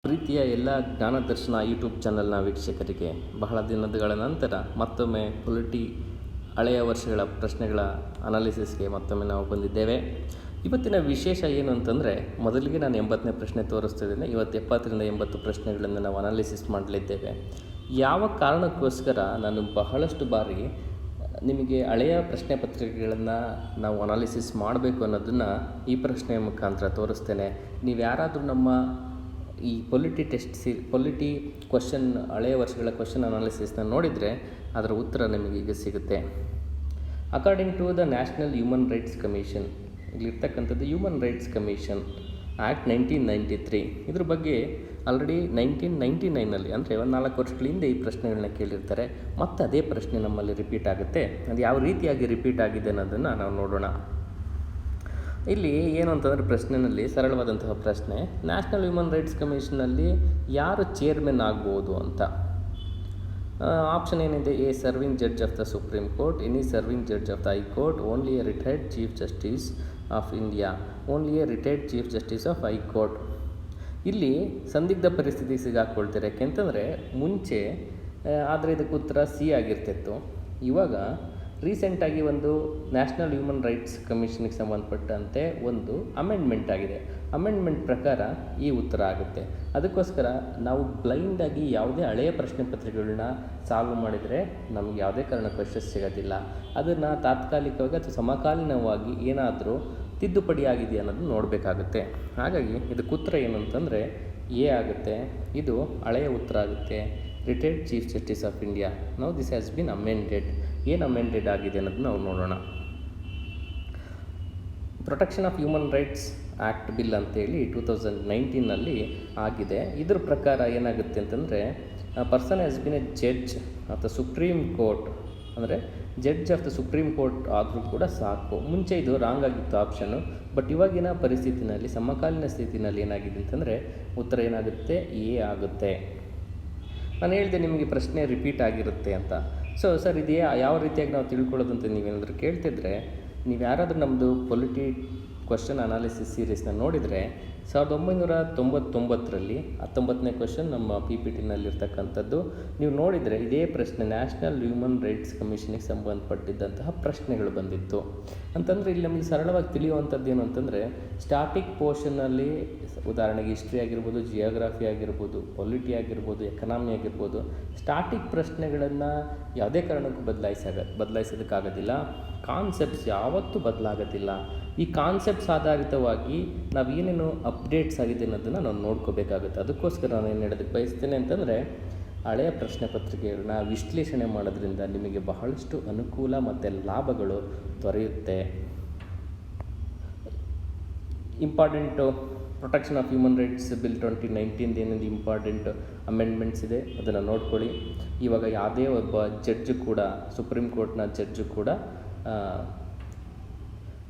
ಪ್ರೀತಿಯ ಎಲ್ಲ ಜ್ಞಾನದರ್ಶನ ಯೂಟ್ಯೂಬ್ ಚಾನಲ್ನ ವೀಕ್ಷಕರಿಗೆ ಬಹಳ ದಿನಗಳ ನಂತರ ಮತ್ತೊಮ್ಮೆ ಹಳೆಯ ವರ್ಷಗಳ ಪ್ರಶ್ನೆಗಳ ಅನಾಲಿಸಿಸ್ಗೆ ಮತ್ತೊಮ್ಮೆ ನಾವು ಬಂದಿದ್ದೇವೆ. ಇವತ್ತಿನ ವಿಶೇಷ ಏನು ಅಂತಂದರೆ, ಮೊದಲಿಗೆ ನಾನು 80ನೇ ಪ್ರಶ್ನೆ ತೋರಿಸ್ತಿದ್ದೇನೆ. ಇವತ್ತು 70ರಿಂದ 80 ಪ್ರಶ್ನೆಗಳನ್ನು ನಾವು ಅನಾಲಿಸಿಸ್ ಮಾಡಲಿದ್ದೇವೆ. ಯಾವ ಕಾರಣಕ್ಕೋಸ್ಕರ ನಾನು ಬಹಳಷ್ಟು ಬಾರಿ ನಿಮಗೆ ಹಳೆಯ ಪ್ರಶ್ನೆ ಪತ್ರಿಕೆಗಳನ್ನು ನಾವು ಅನಾಲಿಸಿಸ್ ಮಾಡಬೇಕು ಅನ್ನೋದನ್ನು ಈ ಪ್ರಶ್ನೆಯ ಮುಖಾಂತರ ತೋರಿಸ್ತೇನೆ. ನೀವು ಯಾರಾದರೂ ನಮ್ಮ ಈ ಪೊಲಿಟಿ ಕ್ವಶನ್ ಹಳೆಯ ವರ್ಷಗಳ ಕ್ವಶನ್ ಅನಾಲಿಸಿಸ್ನ ನೋಡಿದರೆ ಅದರ ಉತ್ತರ ನಿಮಗೆ ಈಗ ಸಿಗುತ್ತೆ. According to the national human rights Commission, ಇಲ್ಲಿರ್ತಕ್ಕಂಥದ್ದು ಹ್ಯೂಮನ್ ರೈಟ್ಸ್ ಕಮಿಷನ್ ಆ್ಯಕ್ಟ್ 1993. ಇದ್ರ ಬಗ್ಗೆ ಆಲ್ರೆಡಿ 1999ನಲ್ಲಿ ಅಂದರೆ ಒಂದು 4 ವರ್ಷಗಳ ಹಿಂದೆ ಈ ಪ್ರಶ್ನೆಗಳನ್ನ ಕೇಳಿರ್ತಾರೆ. ಮತ್ತು ಅದೇ ಪ್ರಶ್ನೆ ನಮ್ಮಲ್ಲಿ ರಿಪೀಟ್ ಆಗುತ್ತೆ. ಅದು ಯಾವ ರೀತಿಯಾಗಿ ರಿಪೀಟ್ ಆಗಿದೆ ಅನ್ನೋದನ್ನು ನಾವು ನೋಡೋಣ. ಇಲ್ಲಿ ಏನು ಅಂತಂದರೆ, ಪ್ರಶ್ನೆಯಲ್ಲಿ ಸರಳವಾದಂತಹ ಪ್ರಶ್ನೆ, ನ್ಯಾಷನಲ್ ಹ್ಯೂಮನ್ ರೈಟ್ಸ್ ಕಮಿಷನಲ್ಲಿ ಯಾರು ಚೇರ್ಮನ್ ಆಗ್ಬೋದು ಅಂತ. ಆಪ್ಷನ್ ಏನಿದೆ: A serving judge of the Supreme court, any serving judge of the high court, only A retired Chief Justice of India, only A retired Chief Justice of high court. ಇಲ್ಲಿ ಸಂದಿಗ್ಧ ಪರಿಸ್ಥಿತಿ ಸಿಗಾಕ್ಕೊಳ್ತಾರೆ. ಯಾಕೆಂತಂದರೆ ಮುಂಚೆ ಆದರೆ ಇದಕ್ಕೆ ಉತ್ತರ ಸಿ ಆಗಿರ್ತಿತ್ತು. ಇವಾಗ ರೀಸೆಂಟಾಗಿ ಒಂದು ನ್ಯಾಷನಲ್ ಹ್ಯೂಮನ್ ರೈಟ್ಸ್ ಕಮಿಷನ್ಗೆ ಸಂಬಂಧಪಟ್ಟಂತೆ ಒಂದು ಅಮೆಂಡ್ಮೆಂಟ್ ಆಗಿದೆ. ಅಮೆಂಡ್ಮೆಂಟ್ ಪ್ರಕಾರ ಈ ಉತ್ತರ ಆಗುತ್ತೆ. ಅದಕ್ಕೋಸ್ಕರ ನಾವು ಬ್ಲೈಂಡಾಗಿ ಯಾವುದೇ ಹಳೆಯ ಪ್ರಶ್ನೆ ಪತ್ರಿಕೆಗಳನ್ನ ಸಾಲ್ವ್ ಮಾಡಿದರೆ ನಮಗೆ ಯಾವುದೇ ಕಾರಣಕ್ಕೂ ಯಶಸ್ಸು ಸಿಗೋದಿಲ್ಲ. ಅದನ್ನು ತಾತ್ಕಾಲಿಕವಾಗಿ ಅಥವಾ ಸಮಕಾಲೀನವಾಗಿ ಏನಾದರೂ ತಿದ್ದುಪಡಿ ಆಗಿದೆ ಅನ್ನೋದು ನೋಡಬೇಕಾಗುತ್ತೆ. ಹಾಗಾಗಿ ಇದಕ್ಕೆ ಉತ್ತರ ಏನು ಅಂತಂದರೆ ಎ ಆಗುತ್ತೆ. ಇದು ಹಳೆಯ ಉತ್ತರ ಆಗುತ್ತೆ, retired Chief Justice of India. Now this has been amended. ಏನು ಅಮೆಂಡೆಡ್ ಆಗಿದೆ ಅನ್ನೋದನ್ನ ನಾವು ನೋಡೋಣ. Protection of Human Rights Act Bill ಅಂತೇಳಿ 2019ನಲ್ಲಿ ಆಗಿದೆ. ಇದ್ರ ಪ್ರಕಾರ ಏನಾಗುತ್ತೆ ಅಂತಂದರೆ, person has been a judge of the Supreme Court, ಅಂದರೆ judge of the Supreme Court ಆದರೂ ಕೂಡ ಸಾಕು. ಮುಂಚೆ ಇದು ರಾಂಗ್ ಆಗಿತ್ತು ಆಪ್ಷನ್ನು. ಬಟ್ ಇವಾಗಿನ ಪರಿಸ್ಥಿತಿನಲ್ಲಿ, ಸಮಕಾಲೀನ ಸ್ಥಿತಿನಲ್ಲಿ ಏನಾಗಿದೆ ಅಂತಂದರೆ ಉತ್ತರ ಏನಾಗುತ್ತೆ, ಎ ಆಗುತ್ತೆ. ನಾನು ಹೇಳಿದೆ ನಿಮಗೆ ಪ್ರಶ್ನೆ ರಿಪೀಟ್ ಆಗಿರುತ್ತೆ ಅಂತ. ಸರ್ ಇದು ಯಾವ ರೀತಿಯಾಗಿ ನಾವು ತಿಳ್ಕೊಳ್ಳೋದಂತ ನೀವೇನಾದರೂ ಕೇಳ್ತಿದ್ರೆ, ನೀವು ಯಾರಾದರೂ ನಮ್ಮದು ಕ್ವಶನ್ ಅನಾಲಿಸಿಸ್ ಸೀರೀಸ್ನ ನೋಡಿದರೆ 1999ರಲ್ಲಿ 19ನೇ ಕ್ವಶನ್ ನಮ್ಮ PPTನಲ್ಲಿರ್ತಕ್ಕಂಥದ್ದು ನೀವು ನೋಡಿದರೆ ಇದೇ ಪ್ರಶ್ನೆ ನ್ಯಾಷನಲ್ ಹ್ಯೂಮನ್ ರೈಟ್ಸ್ ಕಮಿಷನಿಗೆ ಸಂಬಂಧಪಟ್ಟಿದ್ದಂತಹ ಪ್ರಶ್ನೆಗಳು ಬಂದಿತ್ತು. ಅಂತಂದರೆ ಇಲ್ಲಿ ನಮಗೆ ಸರಳವಾಗಿ ತಿಳಿಯುವಂಥದ್ದು ಏನು ಅಂತಂದರೆ, ಸ್ಟಾಟಿಕ್ ಪೋರ್ಷನ್ನಲ್ಲಿ ಉದಾಹರಣೆಗೆ ಹಿಸ್ಟ್ರಿ ಆಗಿರ್ಬೋದು, ಜಿಯೋಗ್ರಫಿ ಆಗಿರ್ಬೋದು, ಪೊಲಿಟಿ ಆಗಿರ್ಬೋದು, ಎಕನಾಮಿ ಆಗಿರ್ಬೋದು, ಸ್ಟಾಟಿಕ್ ಪ್ರಶ್ನೆಗಳನ್ನು ಯಾವುದೇ ಕಾರಣಕ್ಕೂ ಬದಲಾಯಿಸೋದಕ್ಕಾಗೋದಿಲ್ಲ. ಕಾನ್ಸೆಪ್ಟ್ಸ್ ಯಾವತ್ತೂ ಬದಲಾಗೋದಿಲ್ಲ. ಈ ಕಾನ್ಸೆಪ್ಟ್ಸ್ ಆಧಾರಿತವಾಗಿ ನಾವು ಏನೇನು ಅಪ್ಡೇಟ್ಸ್ ಆಗಿದೆ ಅನ್ನೋದನ್ನು ನಾವು ನೋಡ್ಕೋಬೇಕಾಗುತ್ತೆ. ಅದಕ್ಕೋಸ್ಕರ ನಾನು ಏನು ಹೇಳೋದಕ್ಕೆ ಬಯಸ್ತೇನೆ ಅಂತಂದರೆ, ಹಳೆಯ ಪ್ರಶ್ನೆ ಪತ್ರಿಕೆಗಳನ್ನ ವಿಶ್ಲೇಷಣೆ ಮಾಡೋದ್ರಿಂದ ನಿಮಗೆ ಬಹಳಷ್ಟು ಅನುಕೂಲ ಮತ್ತು ಲಾಭಗಳು ದೊರೆಯುತ್ತೆ. Important Protection of Human Rights Bill 2019 ಏನೇನು ಇಂಪಾರ್ಟೆಂಟ್ ಅಮೆಂಡ್ಮೆಂಟ್ಸ್ ಇದೆ ಅದನ್ನು ನೋಡ್ಕೊಳ್ಳಿ. ಇವಾಗ ಯಾವುದೇ ಒಬ್ಬ ಜಡ್ಜು ಕೂಡ, ಸುಪ್ರೀಂ ಕೋರ್ಟ್ನ ಜಡ್ಜು ಕೂಡ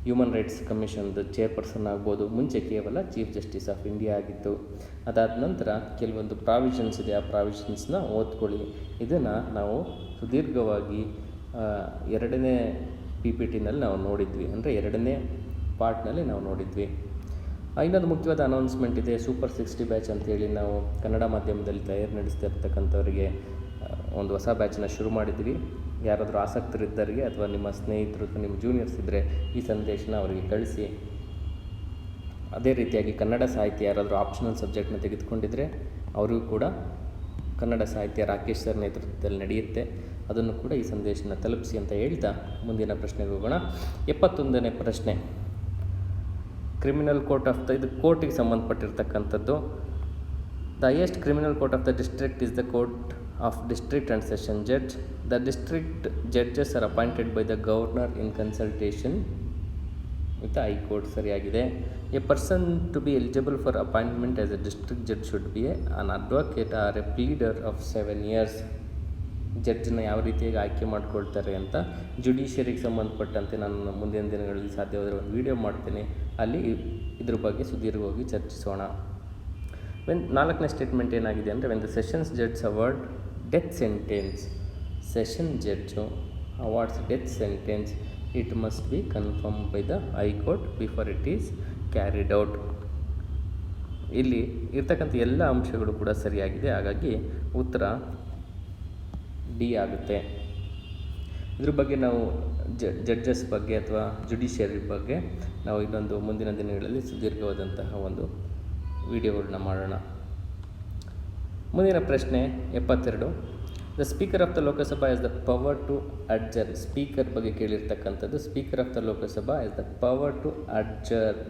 ಹ್ಯೂಮನ್ ರೈಟ್ಸ್ ಕಮಿಷನ್ದು ಚೇರ್ಪರ್ಸನ್ ಆಗ್ಬೋದು. ಮುಂಚೆ ಕೇವಲ ಚೀಫ್ ಜಸ್ಟಿಸ್ ಆಫ್ ಇಂಡಿಯಾ ಆಗಿತ್ತು. ಅದಾದ ನಂತರ ಕೆಲವೊಂದು ಪ್ರಾವಿಷನ್ಸ್ ಇದೆ, ಆ ಪ್ರಾವಿಷನ್ಸ್ನ ಓದ್ಕೊಳ್ಳಿ. ಇದನ್ನು ನಾವು ಸುದೀರ್ಘವಾಗಿ 2ನೇ PPTನಲ್ಲಿ ನಾವು ನೋಡಿದ್ವಿ, ಅಂದರೆ 2ನೇ ಪಾರ್ಟ್ನಲ್ಲಿ ನಾವು ನೋಡಿದ್ವಿ. ಇನ್ನೊಂದು ಮುಖ್ಯವಾದ ಅನೌನ್ಸ್ಮೆಂಟ್ ಇದೆ. ಸೂಪರ್ 60 ಬ್ಯಾಚ್ ಅಂತೇಳಿ ನಾವು ಕನ್ನಡ ಮಾಧ್ಯಮದಲ್ಲಿ ತಯಾರಿ ನಡೆಸ್ತಾ ಇರ್ತಕ್ಕಂಥವರಿಗೆ ಒಂದು ಹೊಸ ಬ್ಯಾಚನ್ನ ಶುರು ಮಾಡಿದ್ವಿ. ಯಾರಾದರೂ ಆಸಕ್ತರಿದ್ದವರಿಗೆ ಅಥವಾ ನಿಮ್ಮ ಸ್ನೇಹಿತರು ಅಥವಾ ನಿಮ್ಮ ಜೂನಿಯರ್ಸ್ ಇದ್ದರೆ ಈ ಸಂದೇಶನ ಅವರಿಗೆ ಕಳಿಸಿ. ಅದೇ ರೀತಿಯಾಗಿ ಕನ್ನಡ ಸಾಹಿತ್ಯ ಯಾರಾದರೂ ಆಪ್ಷನಲ್ ಸಬ್ಜೆಕ್ಟ್ನ ತೆಗೆದುಕೊಂಡಿದ್ದರೆ ಅವರಿಗೂ ಕೂಡ ಕನ್ನಡ ಸಾಹಿತ್ಯ ರಾಕೇಶ್ ಸರ್ ನೇತೃತ್ವದಲ್ಲಿ ನಡೆಯುತ್ತೆ. ಅದನ್ನು ಕೂಡ ಈ ಸಂದೇಶನ ತಲುಪಿಸಿ ಅಂತ ಹೇಳ್ತಾ ಮುಂದಿನ ಪ್ರಶ್ನೆಗೆ ಹೋಗೋಣ. 71ನೇ ಪ್ರಶ್ನೆ, ಕ್ರಿಮಿನಲ್ ಕೋರ್ಟ್ ಆಫ್ ಇದು ಕೋರ್ಟಿಗೆ ಸಂಬಂಧಪಟ್ಟಿರ್ತಕ್ಕಂಥದ್ದು. The highest criminal court of the district is the court of district and session judge. The district judges are appointed by the governor in consultation with high court. ಸರಿಯಾಗಿದೆ. A person to be eligible for appointment as a district judge should be an advocate or a pleader of 7 years. ಜಡ್ಜನ್ನ ಯಾವ ರೀತಿಯಾಗಿ ಆಯ್ಕೆ ಮಾಡ್ಕೊಳ್ತಾರೆ ಅಂತ ಜುಡಿಷಿಯರಿಗೆ ಸಂಬಂಧಪಟ್ಟಂತೆ ನಾನು ಮುಂದಿನ ದಿನಗಳಲ್ಲಿ ಸಾಧ್ಯವಾದರೆ ಒಂದು ವಿಡಿಯೋ ಮಾಡ್ತೀನಿ. ಅಲ್ಲಿ ಇದ್ರ ಬಗ್ಗೆ ಸುದೀರ್ಘವಾಗಿ ಚರ್ಚಿಸೋಣ. 4ನೇ ಸ್ಟೇಟ್ಮೆಂಟ್ ಏನಾಗಿದೆ ಅಂದರೆ, when the sessions judge award death sentence, session judge awards death sentence, it must be confirm by the high court before it is carried out. ಇಲ್ಲಿ ಇರ್ತಕ್ಕಂಥ ಎಲ್ಲ ಅಂಶಗಳು ಕೂಡ ಸರಿಯಾಗಿದೆ. ಹಾಗಾಗಿ ಉತ್ತರ ಡಿ ಆಗುತ್ತೆ. ಇದ್ರ ಬಗ್ಗೆ ನಾವು ಜಡ್ಜಸ್ ಬಗ್ಗೆ ಅಥವಾ ಜುಡಿಷಿಯರಿ ಬಗ್ಗೆ ನಾವು ಇನ್ನೊಂದು ಮುಂದಿನ ದಿನಗಳಲ್ಲಿ ಸುದೀರ್ಘವಾದಂತಹ ಒಂದು ವಿಡಿಯೋಗಳನ್ನ ಮಾಡೋಣ. ಮುಂದಿನ ಪ್ರಶ್ನೆ 72. The speaker of the Lok Sabha is the power to adjourn. Speaker ಬಗ್ಗೆ ಕೇಳಿರ್ತಕ್ಕಂಥದ್ದು. Speaker of the Lok Sabha is the power to adjourn.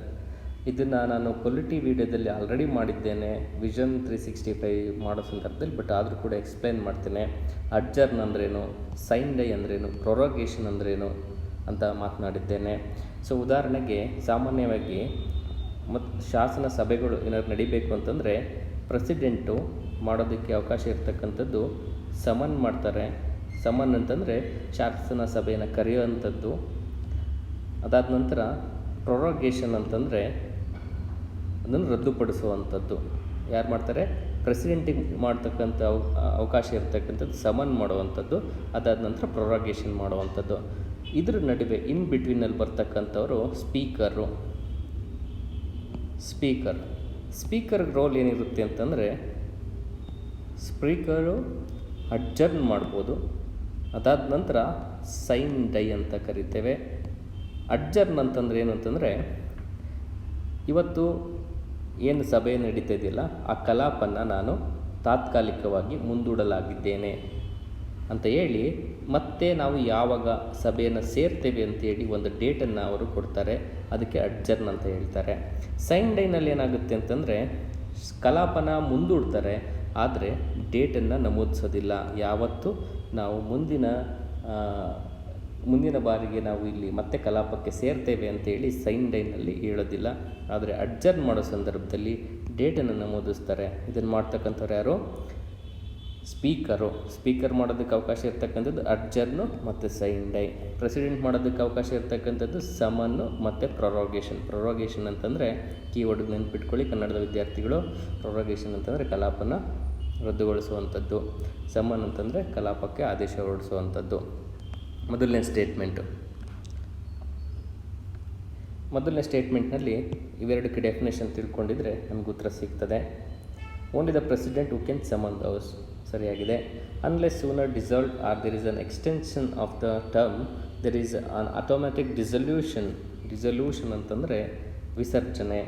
ಇದನ್ನು ನಾನು ಪೊಲಿಟಿ ವಿಡಿಯೋದಲ್ಲಿ ಆಲ್ರೆಡಿ ಮಾಡಿದ್ದೇನೆ, ವಿಷನ್ 365 ಮಾಡೋ ಸಂದರ್ಭದಲ್ಲಿ. ಬಟ್ ಆದರೂ ಕೂಡ ಎಕ್ಸ್ಪ್ಲೈನ್ ಮಾಡ್ತೇನೆ. ಅಡ್ಜರ್ನ್ ಅಂದ್ರೇನು, ಸೈನ್ ಡೈ ಅಂದ್ರೇನು, ಪ್ರೊರೋಗೇಷನ್ ಅಂದ್ರೇನು ಅಂತ ಮಾತನಾಡಿದ್ದೇನೆ. ಸೊ ಉದಾಹರಣೆಗೆ ಸಾಮಾನ್ಯವಾಗಿ ಶಾಸನ ಸಭೆಗಳು ಏನಾದ್ರು ನಡಿಬೇಕು ಅಂತಂದರೆ ಪ್ರೆಸಿಡೆಂಟು ಮಾಡೋದಕ್ಕೆ ಅವಕಾಶ ಇರ್ತಕ್ಕಂಥದ್ದು ಸಮನ್ ಮಾಡ್ತಾರೆ. ಸಮನ್ ಅಂತಂದರೆ ಶಾಸನ ಸಭೆಯನ್ನು ಕರೆಯುವಂಥದ್ದು. ಅದಾದ ನಂತರ ಪ್ರೊರೋಗೇಷನ್ ಅಂತಂದರೆ ಅದನ್ನು ರದ್ದುಪಡಿಸುವಂಥದ್ದು. ಯಾರು ಮಾಡ್ತಾರೆ? ಪ್ರೆಸಿಡೆಂಟಿಗೆ ಮಾಡ್ತಕ್ಕಂಥ ಅವಕಾಶ ಇರ್ತಕ್ಕಂಥದ್ದು ಸಮನ್ ಮಾಡುವಂಥದ್ದು. ಅದಾದ ನಂತರ ಪ್ರೊರೋಗೇಷನ್ ಮಾಡುವಂಥದ್ದು. ಇದ್ರ ನಡುವೆ ಇನ್ ಬಿಟ್ವೀನಲ್ಲಿ ಬರ್ತಕ್ಕಂಥವರು ಸ್ಪೀಕರ್ ರೋಲ್ ಏನಿರುತ್ತೆ ಅಂತಂದರೆ ಸ್ಪೀಕರು ಅಡ್ಜರ್ನ್ ಮಾಡ್ಬೋದು. ಅದಾದ ನಂತರ ಸೈನ್ ಡೈ ಅಂತ ಕರಿತೇವೆ. ಅಡ್ಜರ್ನ್ ಅಂತಂದರೆ ಏನು ಅಂತಂದರೆ ಇವತ್ತು ಏನು ಸಭೆ ನಡೀತಿದೆಯಲ್ಲ ಆ ಕಲಾಪನ್ನು ನಾನು ತಾತ್ಕಾಲಿಕವಾಗಿ ಮುಂದೂಡಲಾಗಿದ್ದೇನೆ ಅಂತ ಹೇಳಿ ಮತ್ತೆ ನಾವು ಯಾವಾಗ ಸಭೆಯನ್ನು ಸೇರ್ತೇವೆ ಅಂತೇಳಿ ಒಂದು ಡೇಟನ್ನು ಅವರು ಕೊಡ್ತಾರೆ. ಅದಕ್ಕೆ ಅಡ್ಜರ್ನ್ ಅಂತ ಹೇಳ್ತಾರೆ. ಸೈನ್ ಡೈನಲ್ಲಿ ಏನಾಗುತ್ತೆ ಅಂತಂದರೆ ಕಲಾಪನ ಮುಂದೂಡ್ತಾರೆ, ಆದರೆ ಡೇಟನ್ನು ನಮೂದಿಸೋದಿಲ್ಲ. ಯಾವತ್ತು ನಾವು ಮುಂದಿನ ಬಾರಿಗೆ ನಾವು ಇಲ್ಲಿ ಮತ್ತೆ ಕಲಾಪಕ್ಕೆ ಸೇರ್ತೇವೆ ಅಂತೇಳಿ ಸೈನ್ ಡೈನಲ್ಲಿ ಹೇಳೋದಿಲ್ಲ. ಆದರೆ ಅಡ್ಜರ್ನ್ ಮಾಡೋ ಸಂದರ್ಭದಲ್ಲಿ ಡೇಟನ್ನು ನಮೂದಿಸ್ತಾರೆ. ಇದನ್ನು ಮಾಡ್ತಕ್ಕಂಥವ್ರು ಯಾರು? ಸ್ಪೀಕರ್ ಮಾಡೋದಕ್ಕೆ ಅವಕಾಶ ಇರ್ತಕ್ಕಂಥದ್ದು ಅಡ್ಜರ್ನು ಮತ್ತು ಸೈನ್ ಡೈ. ಪ್ರೆಸಿಡೆಂಟ್ ಮಾಡೋದಕ್ಕೆ ಅವಕಾಶ ಇರ್ತಕ್ಕಂಥದ್ದು ಸಮನ್ನು ಮತ್ತು ಪ್ರೊರೋಗೇಷನ್ ಅಂತಂದರೆ ಕೀವರ್ಡ್ ನೆನ್ಪಿಟ್ಕೊಳ್ಳಿ ಕನ್ನಡದ ವಿದ್ಯಾರ್ಥಿಗಳು. ಪ್ರೊರೋಗೇಷನ್ ಅಂತಂದರೆ ಕಲಾಪನ ರದ್ದುಗೊಳಿಸುವಂಥದ್ದು. ಸಮನ್ ಅಂತಂದರೆ ಕಲಾಪಕ್ಕೆ ಆದೇಶ ಹೊರಡಿಸುವಂಥದ್ದು. ಮೊದಲನೇ ಸ್ಟೇಟ್ಮೆಂಟ್ನಲ್ಲಿ ಇವೆರಡಕ್ಕೆ ಡೆಫಿನೇಷನ್ ತಿಳ್ಕೊಂಡಿದ್ರೆ ನಮಗೆ ಉತ್ತರ ಸಿಗ್ತದೆ. Only the president who can summon the house ಸರಿಯಾಗಿದೆ. Unless sooner dissolved or there is an extension of the term there is an automatic dissolution ಅಂತಂದರೆ ವಿಸರ್ಜನೆ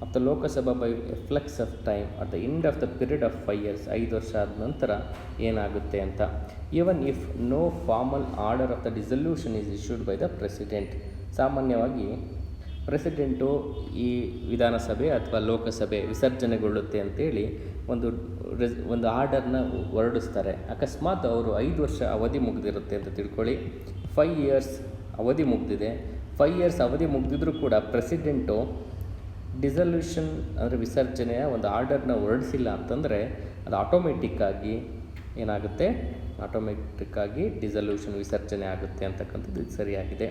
of the Lok Sabha by efflux of time at the end of the period of 5 years 5 ವರ್ಷ ಆದ ನಂತರ ಏನಾಗುತ್ತೆ ಅಂತ. Even if no formal order of the dissolution is issued by the president. ಸಾಮಾನ್ಯವಾಗಿ president ಈ ವಿಧಾನಸಭೆ ಅಥವಾ ಲೋಕಸಭೆ ವಿಸರ್ಜನೆಗೊಳ್ಳುತ್ತೆ ಅಂತೇಳಿ ಒಂದು ಆರ್ಡರ್ನ ಹೊರಡಿಸ್ತಾರೆ. ಅಕಸ್ಮಾತ್ ಅವರು 5 ವರ್ಷ ಅವಧಿ ಮುಗಿದಿರುತ್ತೆ ಅಂತ ತಿಳ್ಕೊಳ್ಳಿ. 5 years ಅವಧಿ ಮುಗಿದಿದೆ. 5 years ಅವಧಿ ಮುಗಿದಿದ್ರೂ ಕೂಡ ಪ್ರೆಸಿಡೆಂಟು ಡಿಸಲ್ಯೂಷನ್ ಅಂದರೆ ವಿಸರ್ಜನೆಯ ಒಂದು ಆರ್ಡರ್ನ ಹೊರಡಿಸಿಲ್ಲ ಅಂತಂದರೆ ಅದು ಆಟೋಮೆಟಿಕ್ಕಾಗಿ ಡಿಸಲ್ಯೂಷನ್ ವಿಸರ್ಜನೆ ಆಗುತ್ತೆ ಅಂತಕ್ಕಂಥದ್ದು ಇದು ಸರಿಯಾಗಿದೆ.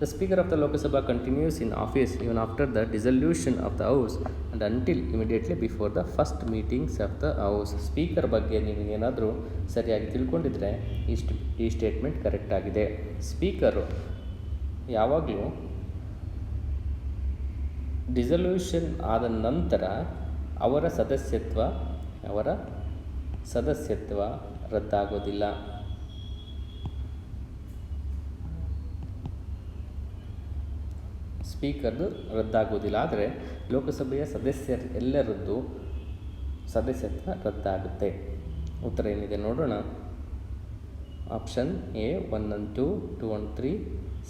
The speaker of the Lok Sabha continues in office even after the dissolution of the house and until immediately before the first meetings of the house. Speaker ಬಗ್ಗೆ ನೀವು ಏನಾದರೂ ಸರಿಯಾಗಿ ತಿಳ್ಕೊಂಡಿದ್ರೆ ಈ ಸ್ಟೇಟ್ಮೆಂಟ್ ಕರೆಕ್ಟ್ ಆಗಿದೆ. ಸ್ಪೀಕರು ಯಾವಾಗಲೂ ಡಿಸಲ್ಯೂಷನ್ ಆದ ನಂತರ ಅವರ ಸದಸ್ಯತ್ವ ರದ್ದಾಗೋದಿಲ್ಲ. ಸ್ಪೀಕರ್ದು ರದ್ದಾಗೋದಿಲ್ಲ. ಆದರೆ ಲೋಕಸಭೆಯ ಎಲ್ಲರದ್ದು ಸದಸ್ಯತ್ವ ರದ್ದಾಗುತ್ತೆ. ಉತ್ತರ ಏನಿದೆ ನೋಡೋಣ. Option A 1 and 2, 2 and 3,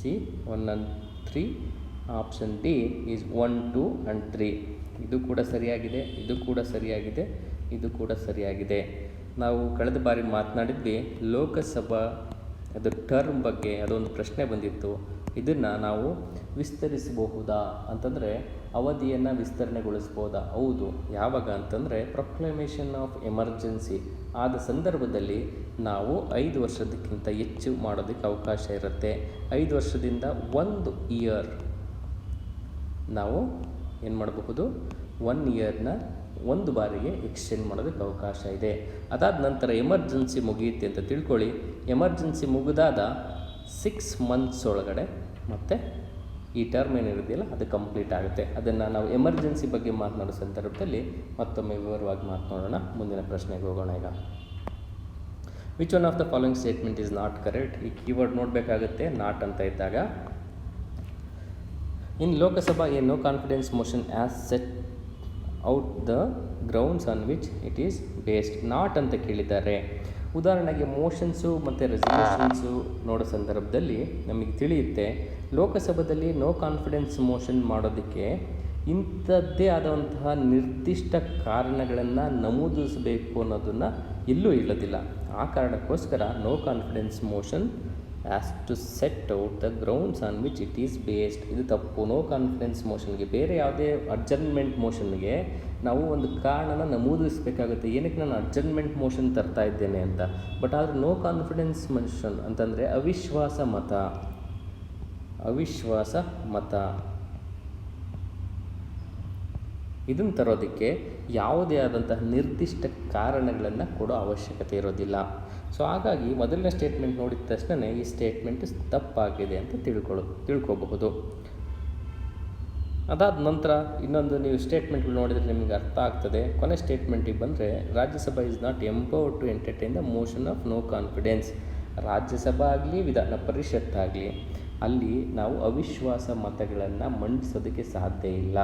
C 1 and 3, option D is 1, 2 and 3. ಇದು ಕೂಡ ಸರಿಯಾಗಿದೆ. ನಾವು ಕಳೆದ ಬಾರಿ ಮಾತನಾಡಿದ್ವಿ ಲೋಕಸಭಾ ಅದು ಟರ್ಮ್ ಬಗ್ಗೆ ಅದೊಂದು ಪ್ರಶ್ನೆ ಬಂದಿತ್ತು. ಇದನ್ನು ನಾವು ವಿಸ್ತರಿಸಬಹುದಾ ಅಂತಂದರೆ ಅವಧಿಯನ್ನು ವಿಸ್ತರಣೆಗೊಳಿಸ್ಬೋದಾ? ಹೌದು. ಯಾವಾಗ ಅಂತಂದರೆ ಪ್ರೊಕ್ಲಮೇಷನ್ ಆಫ್ ಎಮರ್ಜೆನ್ಸಿ ಆದ ಸಂದರ್ಭದಲ್ಲಿ ನಾವು 5 ವರ್ಷದಕ್ಕಿಂತ ಹೆಚ್ಚು ಮಾಡೋದಕ್ಕೆ ಅವಕಾಶ ಇರುತ್ತೆ. 5 ವರ್ಷದಿಂದ 1 year ನಾವು ಏನು ಮಾಡಬಹುದು? 1 yearನ ಒಂದು ಬಾರಿಗೆ ಎಕ್ಸ್ಟೆಂಡ್ ಮಾಡೋದಕ್ಕೆ ಅವಕಾಶ ಇದೆ. ಅದಾದ ನಂತರ ಎಮರ್ಜೆನ್ಸಿ ಮುಗಿಯುತ್ತೆ ಅಂತ ತಿಳ್ಕೊಳ್ಳಿ. ಎಮರ್ಜೆನ್ಸಿ ಮುಗಿದಾದ 6 months ಒಳಗಡೆ ಮತ್ತು ಈ ಟರ್ಮ್ ಏನಿರೋದಿಲ್ಲ ಅದು ಕಂಪ್ಲೀಟ್ ಆಗುತ್ತೆ. ಅದನ್ನು ನಾವು ಎಮರ್ಜೆನ್ಸಿ ಬಗ್ಗೆ ಮಾತನಾಡೋ ಸಂದರ್ಭದಲ್ಲಿ ಮತ್ತೊಮ್ಮೆ ವಿವರವಾಗಿ ಮಾತನಾಡೋಣ. ಮುಂದಿನ ಪ್ರಶ್ನೆಗೆ ಹೋಗೋಣ. ಈಗ which one of the following statement is not correct. ಈ ಕೀವರ್ಡ್ ನೋಡಬೇಕಾಗುತ್ತೆ, ನಾಟ್ ಅಂತ ಇದ್ದಾಗ. In Lok Sabha a no confidence motion as set out the grounds on which it is based. Not ಅಂತ ಕೇಳಿದ್ದಾರೆ. ಉದಾಹರಣೆಗೆ ಮೋಷನ್ಸು ಮತ್ತು ರೆಸಲ್ಯೂಷನ್ಸು ನೋಡೋ ಸಂದರ್ಭದಲ್ಲಿ ನಮಗೆ ತಿಳಿಯುತ್ತೆ ಲೋಕಸಭಾದಲ್ಲಿ ನೋ ಕಾನ್ಫಿಡೆನ್ಸ್ ಮೋಷನ್ ಮಾಡೋದಕ್ಕೆ ಇಂಥದ್ದೇ ಆದಂತಹ ನಿರ್ದಿಷ್ಟ ಕಾರಣಗಳನ್ನು ನಮೂದಿಸಬೇಕು ಅನ್ನೋದನ್ನು ಎಲ್ಲೂ ಹೇಳೋದಿಲ್ಲ. ಆ ಕಾರಣಕ್ಕೋಸ್ಕರ no confidence motion as to set out the grounds on which it is based. ಇದು ತಪ್ಪು. ನೋ ಕಾನ್ಫಿಡೆನ್ಸ್ ಮೋಷನ್ಗೆ, ಬೇರೆ ಯಾವುದೇ ಅಡ್ಜರ್ನ್ಮೆಂಟ್ ಮೋಷನ್ಗೆ ನಾವು ಒಂದು ಕಾರಣನ ನಮೂದಿಸಬೇಕಾಗುತ್ತೆ. ಏನಕ್ಕೆ ನಾನು ಅಡ್ಜರ್ನ್ಮೆಂಟ್ ಮೋಷನ್ ತರ್ತಾ ಇದ್ದೇನೆ ಅಂತ. ಬಟ್ ಆದರೆ ನೋ ಕಾನ್ಫಿಡೆನ್ಸ್ ಮೋಷನ್ ಅಂತಂದರೆ ಅವಿಶ್ವಾಸ ಮತ ಇದನ್ನು ತರೋದಕ್ಕೆ ಯಾವುದೇ ಆದಂತಹ ನಿರ್ದಿಷ್ಟ ಕಾರಣಗಳನ್ನು ಕೊಡೋ ಅವಶ್ಯಕತೆ ಇರೋದಿಲ್ಲ. ಸೊ ಹಾಗಾಗಿ ಮೊದಲನೇ ಸ್ಟೇಟ್ಮೆಂಟ್ ನೋಡಿದ ತಕ್ಷಣ ಈ ಸ್ಟೇಟ್ಮೆಂಟ್ ತಪ್ಪಾಗಿದೆ ಅಂತ ತಿಳ್ಕೊಬಹುದು. ಅದಾದ ನಂತರ ಇನ್ನೊಂದು ನೀವು ಸ್ಟೇಟ್ಮೆಂಟ್ಗಳು ನೋಡಿದರೆ ನಿಮಗೆ ಅರ್ಥ ಆಗ್ತದೆ. ಕೊನೆ ಸ್ಟೇಟ್ಮೆಂಟಿಗೆ ಬಂದರೆ Rajya Sabha is not empowered to entertain the motion of no confidence. Rajya Sabha ಆಗಲಿ ವಿಧಾನ ಪರಿಷತ್ ಆಗಲಿ ಅಲ್ಲಿ ನಾವು ಅವಿಶ್ವಾಸ ಮತಗಳನ್ನು ಮಂಡಿಸೋದಕ್ಕೆ ಸಾಧ್ಯ ಇಲ್ಲ.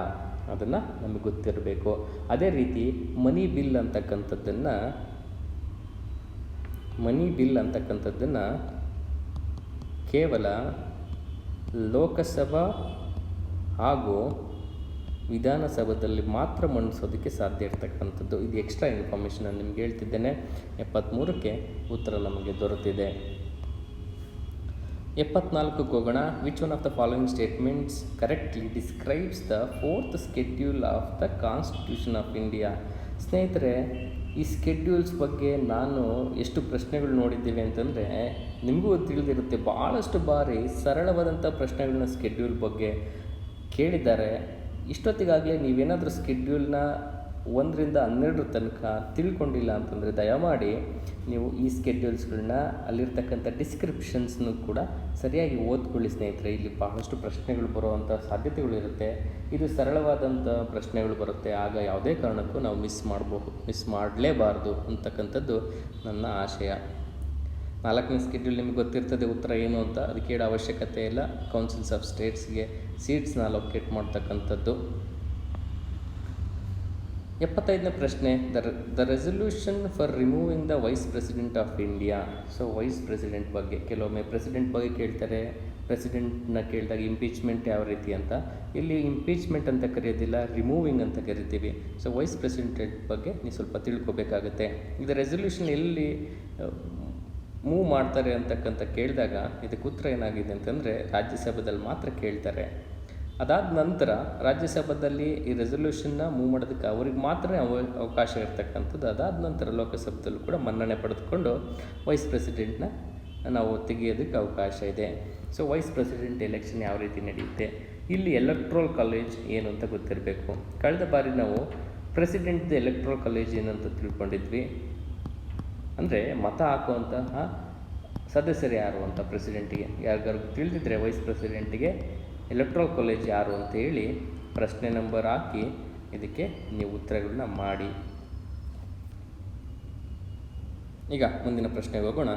ಅದನ್ನು ನಮಗೆ ಗೊತ್ತಿರಬೇಕು. ಅದೇ ರೀತಿ ಮನಿ ಬಿಲ್ ಅಂತಕ್ಕಂಥದ್ದನ್ನು ಕೇವಲ ಲೋಕಸಭಾ ಹಾಗೂ ವಿಧಾನಸಭೆಯಲ್ಲಿ ಮಾತ್ರ ಮಂಡಿಸೋದಕ್ಕೆ ಸಾಧ್ಯ ಇರ್ತಕ್ಕಂಥದ್ದು. ಇದು ಎಕ್ಸ್ಟ್ರಾ ಇನ್ಫಾರ್ಮೇಷನ್ ನಾನು ನಿಮ್ಗೆ ಹೇಳ್ತಿದ್ದೇನೆ. 73ಕ್ಕೆ ಉತ್ತರ ನಮಗೆ ದೊರೆತಿದೆ. 74ಕ್ಕೆ ಹೋಗೋಣ. Which one of the following statements correctly describes the 4th schedule of the constitution of India. ಸ್ನೇಹಿತರೆ, ಈ ಸ್ಕೆಡ್ಯೂಲ್ಸ್ ಬಗ್ಗೆ ನಾನು ಎಷ್ಟು ಪ್ರಶ್ನೆಗಳು ನೋಡಿದ್ದೀವಿ ಅಂತಂದರೆ ನಿಮಗೂ ತಿಳಿದಿರುತ್ತೆ. ಭಾಳಷ್ಟು ಬಾರಿ ಸರಳವಾದಂಥ ಪ್ರಶ್ನೆಗಳನ್ನ ಸ್ಕೆಡ್ಯೂಲ್ ಬಗ್ಗೆ ಕೇಳಿದ್ದಾರೆ. ಇಷ್ಟೊತ್ತಿಗಾಗಲೇ ನೀವೇನಾದರೂ ಸ್ಕೆಡ್ಯೂಲ್ನ 1ರಿಂದ 12 ತನಕ ತಿಳ್ಕೊಂಡಿಲ್ಲ ಅಂತಂದರೆ ದಯಮಾಡಿ ನೀವು ಈ ಸ್ಕೆಡ್ಯೂಲ್ಸ್ಗಳನ್ನ ಅಲ್ಲಿರ್ತಕ್ಕಂಥ ಡಿಸ್ಕ್ರಿಪ್ಷನ್ಸ್ನು ಕೂಡ ಸರಿಯಾಗಿ ಓದ್ಕೊಳ್ಳಿ ಸ್ನೇಹಿತರೆ. ಇಲ್ಲಿ ಬಹಳಷ್ಟು ಪ್ರಶ್ನೆಗಳು ಬರುವಂಥ ಸಾಧ್ಯತೆಗಳಿರುತ್ತೆ. ಇದು ಸರಳವಾದಂಥ ಪ್ರಶ್ನೆಗಳು ಬರುತ್ತೆ. ಆಗ ಯಾವುದೇ ಕಾರಣಕ್ಕೂ ನಾವು ಮಿಸ್ ಮಾಡಲೇಬಾರ್ದು ಅಂತಕ್ಕಂಥದ್ದು ನನ್ನ ಆಶಯ. 4ನೇ ಸ್ಕೆಡ್ಯೂಲ್ ನಿಮಗೆ ಗೊತ್ತಿರ್ತದೆ ಉತ್ತರ ಏನು ಅಂತ. ಅದಕ್ಕೆ ಹೇಳೋ ಅವಶ್ಯಕತೆ ಇಲ್ಲ. ಕೌನ್ಸಿಲ್ಸ್ ಆಫ್ ಸ್ಟೇಟ್ಸ್ಗೆ ಸೀಟ್ಸ್ನ ಅಲೋಕೇಟ್ ಮಾಡ್ತಕ್ಕಂಥದ್ದು. 75ನೇ ಪ್ರಶ್ನೆ, the resolution for removing the vice president of India. So vice president ಬಗ್ಗೆ ಕೆಲವೊಮ್ಮೆ ಪ್ರೆಸಿಡೆಂಟ್ ಬಗ್ಗೆ ಕೇಳ್ತಾರೆ. ಪ್ರೆಸಿಡೆಂಟ್ನ ಕೇಳಿದಾಗ ಇಂಪೀಚ್ಮೆಂಟ್ ಯಾವ ರೀತಿ ಅಂತ. ಇಲ್ಲಿ ಇಂಪೀಚ್ಮೆಂಟ್ ಅಂತ ಕರೆಯೋದಿಲ್ಲ, ರಿಮೂವಿಂಗ್ ಅಂತ ಕರಿತೀವಿ. ಸೊ ವೈಸ್ ಪ್ರೆಸಿಡೆಂಟ್ ಬಗ್ಗೆ ನೀವು ಸ್ವಲ್ಪ ತಿಳ್ಕೊಬೇಕಾಗುತ್ತೆ. ಇದು ರೆಸಲ್ಯೂಷನ್ ಎಲ್ಲಿ ಮೂವ್ ಮಾಡ್ತಾರೆ ಅಂತಕ್ಕಂಥ ಕೇಳಿದಾಗ ಇದಕ್ಕೆ ಉತ್ತರ ಏನಾಗಿದೆ ಅಂತಂದರೆ ರಾಜ್ಯಸಭೆಯಲ್ಲಿ ಮಾತ್ರ ಕೇಳ್ತಾರೆ. ಅದಾದ ನಂತರ ರಾಜ್ಯಸಭೆಯಲ್ಲಿ ಈ ರೆಸಲ್ಯೂಷನ್ನ ಮೂವ್ ಮಾಡೋದಕ್ಕೆ ಅವ್ರಿಗೆ ಮಾತ್ರ ಅವಕಾಶ ಇರ್ತಕ್ಕಂಥದ್ದು. ಅದಾದ ನಂತರ ಲೋಕಸಭೆಯಲ್ಲೂ ಕೂಡ ಮನ್ನಣೆ ಪಡೆದುಕೊಂಡು ವೈಸ್ ಪ್ರೆಸಿಡೆಂಟ್ನ ನಾವು ತೆಗೆಯೋದಕ್ಕೆ ಅವಕಾಶ ಇದೆ. ಸೊ ವೈಸ್ ಪ್ರೆಸಿಡೆಂಟ್ ಎಲೆಕ್ಷನ್ ಯಾವ ರೀತಿ ನಡೆಯುತ್ತೆ, ಇಲ್ಲಿ ಎಲೆಕ್ಟ್ರಲ್ ಕಾಲೇಜ್ ಏನು ಅಂತ ಗೊತ್ತಿರಬೇಕು. ಕಳೆದ ಬಾರಿ ನಾವು ಪ್ರೆಸಿಡೆಂಟ್ದು ಎಲೆಕ್ಟ್ರಲ್ ಕಾಲೇಜ್ ಏನಂತ ತಿಳ್ಕೊಂಡಿದ್ವಿ. ಅಂದರೆ ಮತ ಹಾಕುವಂತಹ ಸದಸ್ಯರು ಯಾರು ಅಂತ ಪ್ರೆಸಿಡೆಂಟಿಗೆ ಯಾರಿಗಾರು ತಿಳಿದಿದ್ದರೆ ವೈಸ್ ಪ್ರೆಸಿಡೆಂಟಿಗೆ ಎಲೆಕ್ಟ್ರಲ್ ಕಾಲೇಜ್ ಯಾರು ಅಂತ ಹೇಳಿ ಪ್ರಶ್ನೆ ನಂಬರ್ ಹಾಕಿ ಇದಕ್ಕೆ ನೀವು ಉತ್ತರಗಳನ್ನ ಮಾಡಿ. ಈಗ ಮುಂದಿನ ಪ್ರಶ್ನೆಗೆ ಹೋಗೋಣ.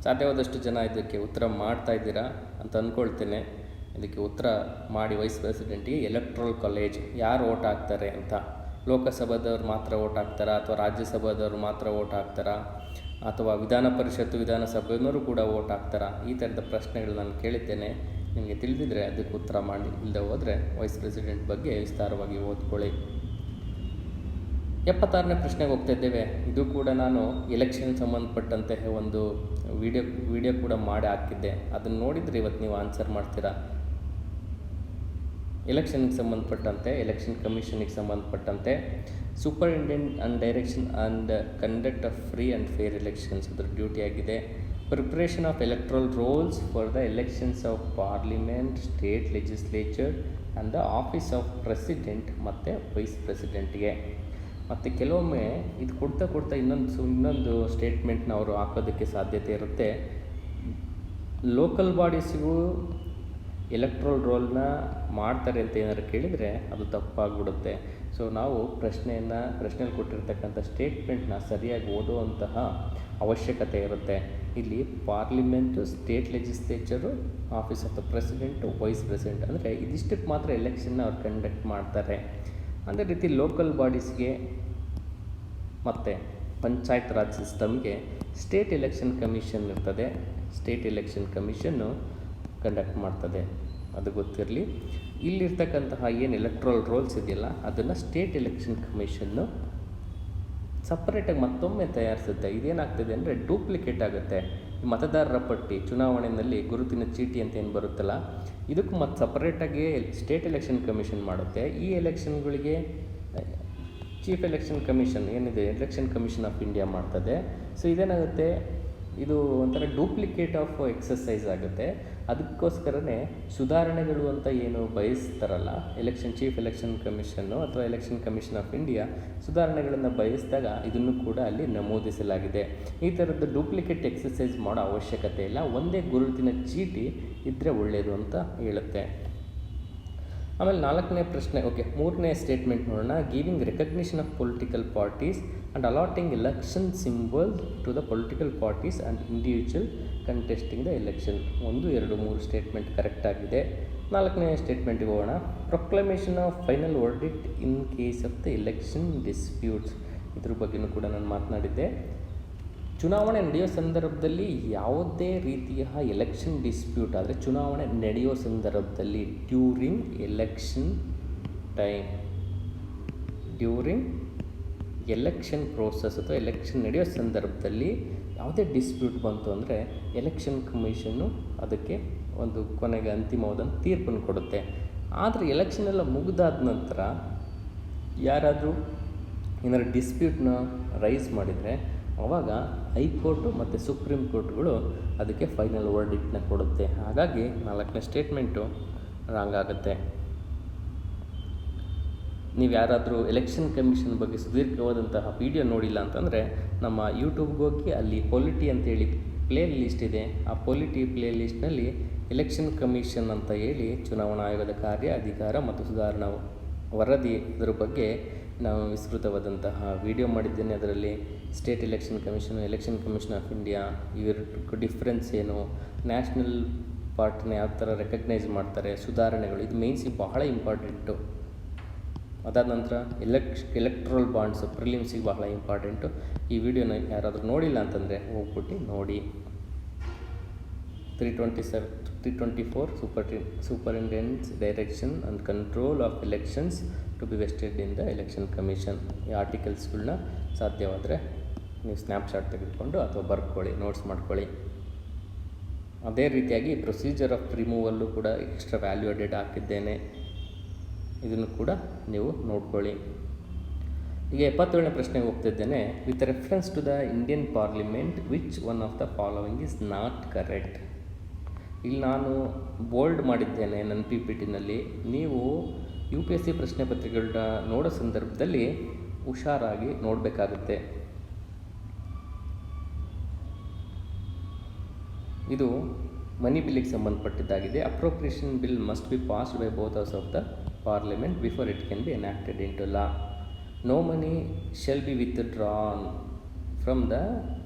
ಸಾಧ್ಯವಾದಷ್ಟು ಜನ ಇದಕ್ಕೆ ಉತ್ತರ ಮಾಡ್ತಾ ಇದ್ದೀರಾ ಅಂತ ಅಂದ್ಕೊಳ್ತೇನೆ. ಇದಕ್ಕೆ ಉತ್ತರ ಮಾಡಿ. ವೈಸ್ ಪ್ರೆಸಿಡೆಂಟಿಗೆ ಎಲೆಕ್ಟ್ರಲ್ ಕಾಲೇಜ್ ಯಾರು ಓಟ್ ಹಾಕ್ತಾರೆ ಅಂತ. ಲೋಕಸಭಾದವ್ರು ಮಾತ್ರ ಓಟ್ ಹಾಕ್ತಾರಾ ಅಥವಾ ರಾಜ್ಯಸಭಾದವ್ರು ಮಾತ್ರ ಓಟ್ ಹಾಕ್ತಾರಾ ಅಥವಾ ವಿಧಾನ ಪರಿಷತ್ತು ವಿಧಾನಸಭೆಯವರು ಕೂಡ ಓಟ್ ಹಾಕ್ತಾರಾ? ಈ ಥರದ ಪ್ರಶ್ನೆಗಳು ನಾನು ಕೇಳಿದ್ದೇನೆ. ನಿಮಗೆ ತಿಳಿದಿದ್ದರೆ ಅದಕ್ಕೆ ಉತ್ತರ ಮಾಡಿ. ಇಲ್ಲದೆ ಹೋದರೆ ವೈಸ್ ಪ್ರೆಸಿಡೆಂಟ್ ಬಗ್ಗೆ ವಿಸ್ತಾರವಾಗಿ ಓದ್ಕೊಳ್ಳಿ. 76ನೇ ಪ್ರಶ್ನೆಗೆ ಹೋಗ್ತಾ ಇದ್ದೇವೆ. ಇದು ಕೂಡ ನಾನು ಎಲೆಕ್ಷನ್ ಸಂಬಂಧಪಟ್ಟಂತೆ ಒಂದು ವಿಡಿಯೋ ಕೂಡ ಮಾಡಿ ಹಾಕಿದ್ದೆ. ಅದನ್ನು ನೋಡಿದರೆ ಇವತ್ತು ನೀವು ಆನ್ಸರ್ ಮಾಡ್ತೀರಾ. ಎಲೆಕ್ಷನ್ಗೆ ಸಂಬಂಧಪಟ್ಟಂತೆ, ಎಲೆಕ್ಷನ್ ಕಮಿಷನಿಗೆ ಸಂಬಂಧಪಟ್ಟಂತೆ superintendent and direction and conduct of free and fair elections ಅದರ ಡ್ಯೂಟಿ ಆಗಿದೆ. Preparation of electoral rolls for the elections of parliament, state legislature and the office of president ಮತ್ತು ವೈಸ್ ಪ್ರೆಸಿಡೆಂಟ್ಗೆ. ಮತ್ತು ಕೆಲವೊಮ್ಮೆ ಇದು ಕೊಡ್ತಾ ಇನ್ನೊಂದು ಸ್ಟೇಟ್ಮೆಂಟ್ನ ಅವರು ಹಾಕೋದಕ್ಕೆ ಸಾಧ್ಯತೆ ಇರುತ್ತೆ. ಲೋಕಲ್ ಬಾಡೀಸಿಗೂ ಎಲೆಕ್ಟ್ರಲ್ ರೋಲ್ನ ಮಾಡ್ತಾರೆ ಅಂತ ಏನಾದ್ರು ಕೇಳಿದರೆ ಅದು ತಪ್ಪಾಗ್ಬಿಡುತ್ತೆ. ಸೊ ನಾವು ಪ್ರಶ್ನೆಯಲ್ಲಿ ಕೊಟ್ಟಿರ್ತಕ್ಕಂಥ ಸ್ಟೇಟ್ಮೆಂಟ್ನ ಸರಿಯಾಗಿ ಓದುವಂತಹ ಅವಶ್ಯಕತೆ ಇರುತ್ತೆ. ಇಲ್ಲಿ parliament, state legislature, office of the president, vice president ಅಂದರೆ ಇದಿಷ್ಟಕ್ಕೆ ಮಾತ್ರ ಎಲೆಕ್ಷನ್ನ ಅವ್ರು ಕಂಡಕ್ಟ್ ಮಾಡ್ತಾರೆ. ಅದೇ ರೀತಿ ಲೋಕಲ್ ಬಾಡೀಸ್ಗೆ ಮತ್ತು ಪಂಚಾಯತ್ ರಾಜ್ ಸಿಸ್ಟಮ್ಗೆ ಸ್ಟೇಟ್ ಎಲೆಕ್ಷನ್ ಕಮಿಷನ್ ಇರ್ತದೆ. ಸ್ಟೇಟ್ ಎಲೆಕ್ಷನ್ ಕಮಿಷನ್ನು ಕಂಡಕ್ಟ್ ಮಾಡ್ತದೆ, ಅದು ಗೊತ್ತಿರಲಿ. ಇಲ್ಲಿರ್ತಕ್ಕಂತಹ ಏನು ಎಲೆಕ್ಟ್ರಲ್ ರೋಲ್ಸ್ ಇದೆಯಲ್ಲ ಅದನ್ನು ಸ್ಟೇಟ್ ಎಲೆಕ್ಷನ್ ಕಮಿಷನ್ನು ಸಪ್ರೇಟಾಗಿ ಮತ್ತೊಮ್ಮೆ ತಯಾರಿಸುತ್ತೆ. ಇದೇನಾಗ್ತದೆ ಅಂದರೆ ಡೂಪ್ಲಿಕೇಟ್ ಆಗುತ್ತೆ. ಮತದಾರರ ಪಟ್ಟಿ, ಚುನಾವಣೆಯಲ್ಲಿ ಗುರುತಿನ ಚೀಟಿ ಅಂತ ಏನು ಬರುತ್ತಲ್ಲ, ಇದಕ್ಕೂ ಮತ್ತು ಸಪ್ರೇಟಾಗಿ ಸ್ಟೇಟ್ ಎಲೆಕ್ಷನ್ ಕಮಿಷನ್ ಮಾಡುತ್ತೆ. ಈ ಎಲೆಕ್ಷನ್ಗಳಿಗೆ ಚೀಫ್ ಎಲೆಕ್ಷನ್ ಕಮಿಷನ್ ಏನಿದೆ, ಎಲೆಕ್ಷನ್ ಕಮಿಷನ್ ಆಫ್ ಇಂಡಿಯಾ ಮಾಡ್ತದೆ. ಸೊ ಇದೇನಾಗುತ್ತೆ, ಇದು ಒಂಥರ ಡೂಪ್ಲಿಕೇಟ್ ಆಫ್ ಎಕ್ಸಸೈಸ್ ಆಗುತ್ತೆ. ಅದಕ್ಕೋಸ್ಕರನೇ ಸುಧಾರಣೆಗಳು ಅಂತ ಏನು ಬಯಸ್ತಾರಲ್ಲ ಚೀಫ್ ಎಲೆಕ್ಷನ್ ಕಮಿಷನ್ನು ಅಥವಾ ಎಲೆಕ್ಷನ್ ಕಮಿಷನ್ ಆಫ್ ಇಂಡಿಯಾ ಸುಧಾರಣೆಗಳನ್ನು ಬಯಸಿದಾಗ ಇದನ್ನು ಕೂಡ ಅಲ್ಲಿ ನಮೂದಿಸಲಾಗಿದೆ. ಈ ಥರದ್ದು ಡೂಪ್ಲಿಕೇಟ್ ಎಕ್ಸಸೈಸ್ ಮಾಡೋ ಅವಶ್ಯಕತೆ ಇಲ್ಲ, ಒಂದೇ ಗುರುತಿನ ಚೀಟಿ ಇದ್ದರೆ ಒಳ್ಳೆಯದು ಅಂತ ಹೇಳುತ್ತೆ. ಆಮೇಲೆ 4ನೇ ಪ್ರಶ್ನೆ, ಮೂರನೇ ಸ್ಟೇಟ್ಮೆಂಟ್ ನೋಡೋಣ. Giving recognition of political parties and allotting election symbol to the political parties and individual contesting the election. 1, 2, 3 statement correct ಆಗಿದೆ. 4ನೇ ಸ್ಟೇಟ್ಮೆಂಟ್ಗೆ ಹೋಗೋಣ. Proclamation of final verdict in case of the election disputes. ಇದ್ರ ಬಗ್ಗೆಯೂ ಕೂಡ ನಾನು ಮಾತನಾಡಿದ್ದೆ. ಚುನಾವಣೆ ನಡೆಯೋ ಸಂದರ್ಭದಲ್ಲಿ ಯಾವುದೇ ರೀತಿಯ ಎಲೆಕ್ಷನ್ ಡಿಸ್ಪ್ಯೂಟ್ ಆದರೆ ಚುನಾವಣೆ ನಡೆಯೋ ಸಂದರ್ಭದಲ್ಲಿ during election time, during election process ಅಥವಾ ಎಲೆಕ್ಷನ್ ನಡೆಯೋ ಸಂದರ್ಭದಲ್ಲಿ ಯಾವುದೇ ಡಿಸ್ಪ್ಯೂಟ್ ಬಂತು ಅಂದರೆ ಎಲೆಕ್ಷನ್ ಕಮಿಷನ್ನು ಅದಕ್ಕೆ ಒಂದು ಕೊನೆಗೆ ಅಂತಿಮವಾದ ತೀರ್ಪನ್ನು ಕೊಡುತ್ತೆ. ಆದರೆ ಎಲೆಕ್ಷನ್ ಎಲ್ಲ ಮುಗಿದಾದ ನಂತರ ಯಾರಾದರೂ ಏನಾದ್ರು ಡಿಸ್ಪ್ಯೂಟ್ನ ರೈಸ್ ಮಾಡಿದರೆ ಆವಾಗ ಹೈಕೋರ್ಟು ಮತ್ತು ಸುಪ್ರೀಂ ಕೋರ್ಟ್ಗಳು ಅದಕ್ಕೆ ಫೈನಲ್ ವರ್ಡಿಕ್ಟ್ನ ಕೊಡುತ್ತೆ. ಹಾಗಾಗಿ 4ನೇ ಸ್ಟೇಟ್ಮೆಂಟು ರಾಂಗ್ ಆಗುತ್ತೆ. ನೀವು ಯಾರಾದರೂ ಎಲೆಕ್ಷನ್ ಕಮಿಷನ್ ಬಗ್ಗೆ ಸುದೀರ್ಘವಾದಂತಹ ವಿಡಿಯೋ ನೋಡಿಲ್ಲ ಅಂತಂದರೆ ನಮ್ಮ ಯೂಟ್ಯೂಬ್ಗೆ ಹೋಗಿ ಅಲ್ಲಿ ಪೊಲಿಟಿ ಅಂತೇಳಿ ಪ್ಲೇ ಲಿಸ್ಟ್ ಇದೆ. ಆ ಪೊಲಿಟಿ ಪ್ಲೇ ಲಿಸ್ಟ್ನಲ್ಲಿ ಎಲೆಕ್ಷನ್ ಕಮಿಷನ್ ಅಂತ ಹೇಳಿ ಚುನಾವಣಾ ಆಯೋಗದ ಕಾರ್ಯ, ಅಧಿಕಾರ ಮತ್ತು ಸುಧಾರಣಾ ವರದಿ ಇದರ ಬಗ್ಗೆ ನಾವು ವಿಸ್ತೃತವಾದಂತಹ ವಿಡಿಯೋ ಮಾಡಿದ್ದೇನೆ. ಅದರಲ್ಲಿ state election commission, election commission of India ಇವೆರಡಕ್ಕೂ ಡಿಫ್ರೆನ್ಸ್ ಏನು, ನ್ಯಾಷನಲ್ ಪಾರ್ಟಿನ ಯಾವ ಥರ ರೆಕಗ್ನೈಸ್ ಮಾಡ್ತಾರೆ, ಸುಧಾರಣೆಗಳು, ಇದು ಮೇನ್ಸಿಗೆ ಬಹಳ ಇಂಪಾರ್ಟೆಂಟು. ಅದಾದ ನಂತರ ಎಲೆಕ್ಟ್ರಲ್ ಬಾಂಡ್ಸು ಪ್ರಿಲಿಮ್ಸಿಗೆ ಬಹಳ ಇಂಪಾರ್ಟೆಂಟು. ಈ ವಿಡಿಯೋನ ಯಾರಾದರೂ ನೋಡಿಲ್ಲ ಅಂತಂದರೆ ಹೋಗ್ಬಿಟ್ಟು ನೋಡಿ. 324 superintendence direction and control of elections to be vested in the election commission. ಈ ಆರ್ಟಿಕಲ್ಸ್ಗಳನ್ನ ಸಾಧ್ಯವಾದರೆ ನೀವು ಸ್ನ್ಯಾಪ್ಶಾಟ್ ತೆಗೆದುಕೊಂಡು ಅಥವಾ ಬರ್ಕೊಳ್ಳಿ, ನೋಟ್ಸ್ ಮಾಡ್ಕೊಳ್ಳಿ. ಅದೇ ರೀತಿಯಾಗಿ ಪ್ರೊಸೀಜರ್ ಆಫ್ ರಿಮೂವಲ್ಲು ಕೂಡ ಎಕ್ಸ್ಟ್ರಾ ವ್ಯಾಲ್ಯೂ ಅಡೆಡ್ ಹಾಕಿದ್ದೇನೆ, ಇದನ್ನು ಕೂಡ ನೀವು ನೋಡ್ಕೊಳ್ಳಿ. ಈಗ 77ನೇ ಪ್ರಶ್ನೆಗೆ ಹೋಗ್ತಿದ್ದೇನೆ. With reference to the Indian parliament which one of the following is not correct. ಇಲ್ಲಿ ನಾನು ಬೋಲ್ಡ್ ಮಾಡಿದ್ದೇನೆ ನನ್ನ PPTನಲ್ಲಿ. ನೀವು UPSC ಪ್ರಶ್ನೆ ಪತ್ರಿಕೆಗಳನ್ನ ನೋಡೋ ಸಂದರ್ಭದಲ್ಲಿ ಹುಷಾರಾಗಿ ನೋಡಬೇಕಾಗುತ್ತೆ. ಇದು ಮನಿ ಬಿಲ್ಗೆ ಸಂಬಂಧಪಟ್ಟಿದ್ದಾಗಿದೆ. Appropriation bill must be passed by both house of the parliament before it can be enacted into law. No money shall be withdrawn from the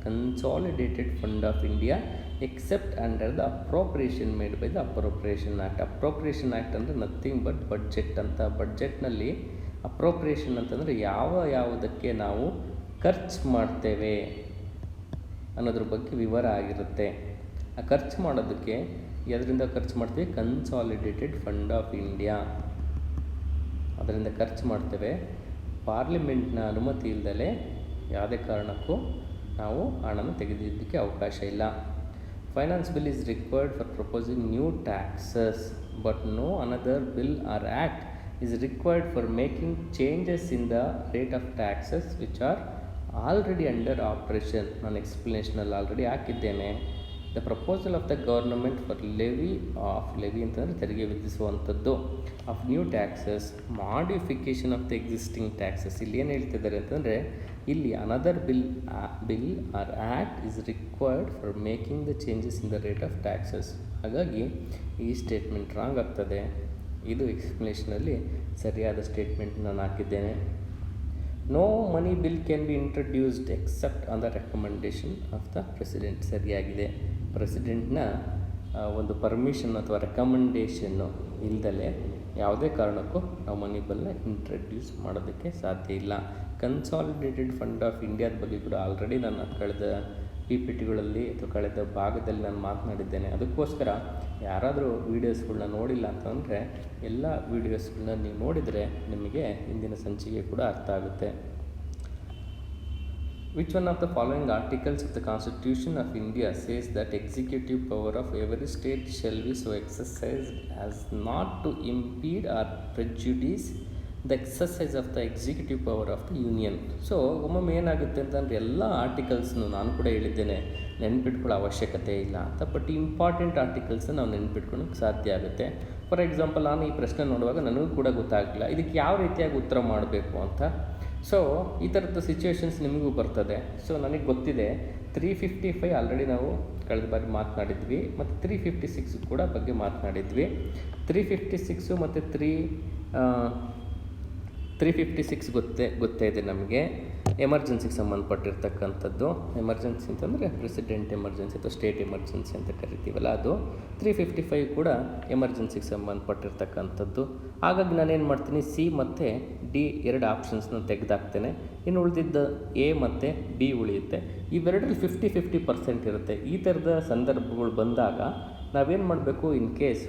consolidated fund of India except under the appropriation made by the appropriation act. Appropriation act ಅಂದರೆ nothing but budget ಅಂತ. ಬಡ್ಜೆಟ್ನಲ್ಲಿ appropriation ಅಂತಂದರೆ ಯಾವುದಕ್ಕೆ ನಾವು ಖರ್ಚು ಮಾಡ್ತೇವೆ ಅನ್ನೋದ್ರ ಬಗ್ಗೆ ವಿವರ ಆಗಿರುತ್ತೆ. ಆ ಖರ್ಚು ಮಾಡೋದಕ್ಕೆ ಅದರಿಂದ ಖರ್ಚು ಮಾಡ್ತೀವಿ, ಕನ್ಸಾಲಿಡೇಟೆಡ್ ಫಂಡ್ ಆಫ್ ಇಂಡಿಯಾ, ಅದರಿಂದ ಖರ್ಚು ಮಾಡ್ತೇವೆ. ಪಾರ್ಲಿಮೆಂಟ್ನ ಅನುಮತಿ ಇಲ್ಲದೆ ಯಾವುದೇ ಕಾರಣಕ್ಕೂ ನಾವು ಹಣನ ತೆಗೆದಿದ್ದಕ್ಕೆ ಅವಕಾಶ ಇಲ್ಲ. Finance bill is required for proposing new taxes but no another bill or act is required for making changes in the rate of taxes which are already under operation. ನಾನು ಎಕ್ಸ್ಪ್ಲನೇಷನಲ್ಲಿ ಆಲ್ರೆಡಿ ಹಾಕಿದ್ದೇನೆ. The proposal of the government for levy ಅಂತಂದರೆ ತೆರಿಗೆ ವಿಧಿಸುವಂಥದ್ದು, of new taxes, modification of the existing taxes. ಇಲ್ಲಿ ಏನು ಹೇಳ್ತಿದ್ದಾರೆ ಅಂತಂದರೆ, ಇಲ್ಲಿ another bill or act is required for making the changes in the rate of taxes. ಹಾಗಾಗಿ ಈ ಸ್ಟೇಟ್ಮೆಂಟ್ ರಾಂಗ್ ಆಗ್ತದೆ. ಇದು ಎಕ್ಸ್ಪ್ಲನೇಷನಲ್ಲಿ ಸರಿಯಾದ ಸ್ಟೇಟ್ಮೆಂಟ್ ನಾನು ಹಾಕಿದ್ದೇನೆ. No money bill can be introduced except on the recommendation of the president. ಸರಿಯಾಗಿದೆ. ಪ್ರೆಸಿಡೆಂಟ್ನ ಒಂದು ಪರ್ಮಿಷನ್ ಅಥವಾ ರೆಕಮೆಂಡೇಷನ್ನು ಇಲ್ದಲೆ ಯಾವುದೇ ಕಾರಣಕ್ಕೂ ನಾವು ಮನಿ ಬಿಲ್ನ ಇಂಟ್ರಡ್ಯೂಸ್ ಮಾಡೋದಕ್ಕೆ ಸಾಧ್ಯ ಇಲ್ಲ. ಕನ್ಸಾಲಿಡೇಟೆಡ್ ಫಂಡ್ ಆಫ್ ಇಂಡಿಯಾದ ಬಗ್ಗೆ ಕೂಡ ಆಲ್ರೆಡಿ ನಾನು ಕಳೆದ PPTಗಳಲ್ಲಿ ಅಥವಾ ಕಳೆದ ಭಾಗದಲ್ಲಿ ನಾನು ಮಾತನಾಡಿದ್ದೇನೆ. ಅದಕ್ಕೋಸ್ಕರ ಯಾರಾದರೂ ವೀಡಿಯೋಸ್ಗಳನ್ನ ನೋಡಿಲ್ಲ ಅಂತಂದರೆ ಎಲ್ಲ ವೀಡಿಯೋಸ್ಗಳನ್ನ ನೀವು ನೋಡಿದರೆ ನಿಮಗೆ ಇಂದಿನ ಸಂಚಿಕೆ ಕೂಡ ಅರ್ಥ ಆಗುತ್ತೆ. Which one of the following articles of the Constitution of India says that executive power of every state shall be so exercised as not to impede or prejudice the exercise of the executive power of the union? So ಒಮ್ಮೊಮ್ಮೆ ಏನಾಗುತ್ತೆ ಅಂತಂದರೆ ಎಲ್ಲ ಆರ್ಟಿಕಲ್ಸ್ನು ನಾನು ಕೂಡ ಹೇಳಿದ್ದೇನೆ ನೆನ್ಪಿಟ್ಕೊಳ್ಳೋ ಅವಶ್ಯಕತೆ ಇಲ್ಲ ಅಂತ. ಬಟ್ ಇಂಪಾರ್ಟೆಂಟ್ ಆರ್ಟಿಕಲ್ಸ್ನ ನಾವು ನೆನ್ಪಿಟ್ಕೊಳ್ಳೋಕ್ಕೆ ಸಾಧ್ಯ ಆಗುತ್ತೆ. ಫಾರ್ ಎಕ್ಸಾಂಪಲ್, ನಾನು ಈ ಪ್ರಶ್ನೆ ನೋಡುವಾಗ ನನಗೂ ಕೂಡ ಗೊತ್ತಾಗಲಿಲ್ಲ ಇದಕ್ಕೆ ಯಾವ ರೀತಿಯಾಗಿ ಉತ್ತರ ಮಾಡಬೇಕು ಅಂತ. ಸೊ ಈ ಥರದ ಸಿಚುವೇಶನ್ಸ್ ನಿಮಗೂ ಬರ್ತದೆ. ಸೊ ನನಗೆ ಗೊತ್ತಿದೆ 355 ಆಲ್ರೆಡಿ ನಾವು ಕಳೆದ ಬಾರಿ ಮಾತನಾಡಿದ್ವಿ, ಮತ್ತು 356 ಕೂಡ ಬಗ್ಗೆ ಮಾತನಾಡಿದ್ವಿ. 356 ಮತ್ತು 356 ಗೊತ್ತೇ ಇದೆ ನಮಗೆ. ಎಮರ್ಜೆನ್ಸಿಗೆ ಸಂಬಂಧಪಟ್ಟಿರ್ತಕ್ಕಂಥದ್ದು. ಎಮರ್ಜೆನ್ಸಿ ಅಂತಂದರೆ ಪ್ರೆಸಿಡೆಂಟ್ ಎಮರ್ಜೆನ್ಸಿ ಅಥವಾ ಸ್ಟೇಟ್ ಎಮರ್ಜೆನ್ಸಿ ಅಂತ ಕರಿತೀವಲ್ಲ ಅದು. 355 ಕೂಡ ಎಮರ್ಜೆನ್ಸಿಗೆ ಸಂಬಂಧಪಟ್ಟಿರ್ತಕ್ಕಂಥದ್ದು. ಹಾಗಾಗಿ ನಾನೇನು ಮಾಡ್ತೀನಿ, ಸಿ ಮತ್ತು ಡಿ 2 ಆಪ್ಷನ್ಸ್ನ ತೆಗೆದಾಕ್ತೇನೆ. ಇನ್ನು ಉಳಿದಿದ್ದ ಎ ಮತ್ತು ಬಿ ಉಳಿಯುತ್ತೆ. ಇವೆರಡರಲ್ಲಿ 50-50% ಇರುತ್ತೆ. ಈ ಥರದ ಸಂದರ್ಭಗಳು ಬಂದಾಗ ನಾವೇನು ಮಾಡಬೇಕು, ಇನ್ ಕೇಸ್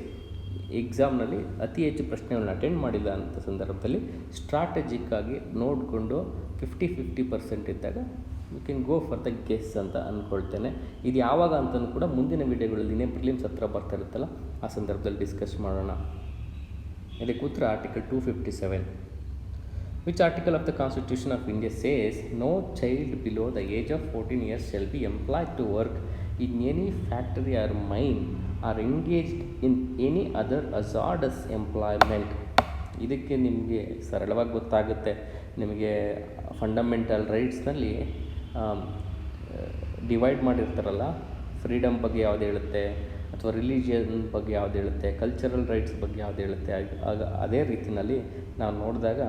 ಎಕ್ಸಾಮ್ನಲ್ಲಿ ಅತಿ ಹೆಚ್ಚು ಪ್ರಶ್ನೆಗಳನ್ನ ಅಟೆಂಡ್ ಮಾಡಿಲ್ಲ ಅಂತ ಸಂದರ್ಭದಲ್ಲಿ ಸ್ಟ್ರಾಟಜಿಕ್ಕಾಗಿ ನೋಡಿಕೊಂಡು 50-50% ಇದ್ದಾಗ you can go for the guess ಅಂತ ಅಂದ್ಕೊಳ್ತೇನೆ. ಇದು ಯಾವಾಗ ಅಂತಲೂ ಕೂಡ ಮುಂದಿನ ವೀಡಿಯೋಗಳಲ್ಲಿ ಪ್ರಿಲಿಮ್ಸ್ ಹತ್ರ ಬರ್ತಾ ಇರುತ್ತಲ್ಲ ಆ ಸಂದರ್ಭದಲ್ಲಿ ಡಿಸ್ಕಸ್ ಮಾಡೋಣ. ಇದಕ್ಕೆ ಉತ್ತರ article 257. Which article of the Constitution of India says no child below the age of 14 years shall be employed to work in any factory or mine or engaged in any other hazardous employment? ಇದಕ್ಕೆ ನಿಮಗೆ ಸರಳವಾಗಿ ಗೊತ್ತಾಗುತ್ತೆ. ನಿಮಗೆ fundamental ರೈಟ್ಸ್ನಲ್ಲಿ divide ಮಾಡಿರ್ತಾರಲ್ಲ, freedom ಬಗ್ಗೆ ಯಾವುದು ಹೇಳುತ್ತೆ ಅಥವಾ ರಿಲಿಜಿಯನ್ ಬಗ್ಗೆ ಯಾವುದು ಹೇಳುತ್ತೆ, ಕಲ್ಚರಲ್ ರೈಟ್ಸ್ ಬಗ್ಗೆ ಯಾವುದು ಹೇಳುತ್ತೆ. ಆಗ ಅದೇ ರೀತಿಯಲ್ಲಿ ನಾವು ನೋಡಿದಾಗ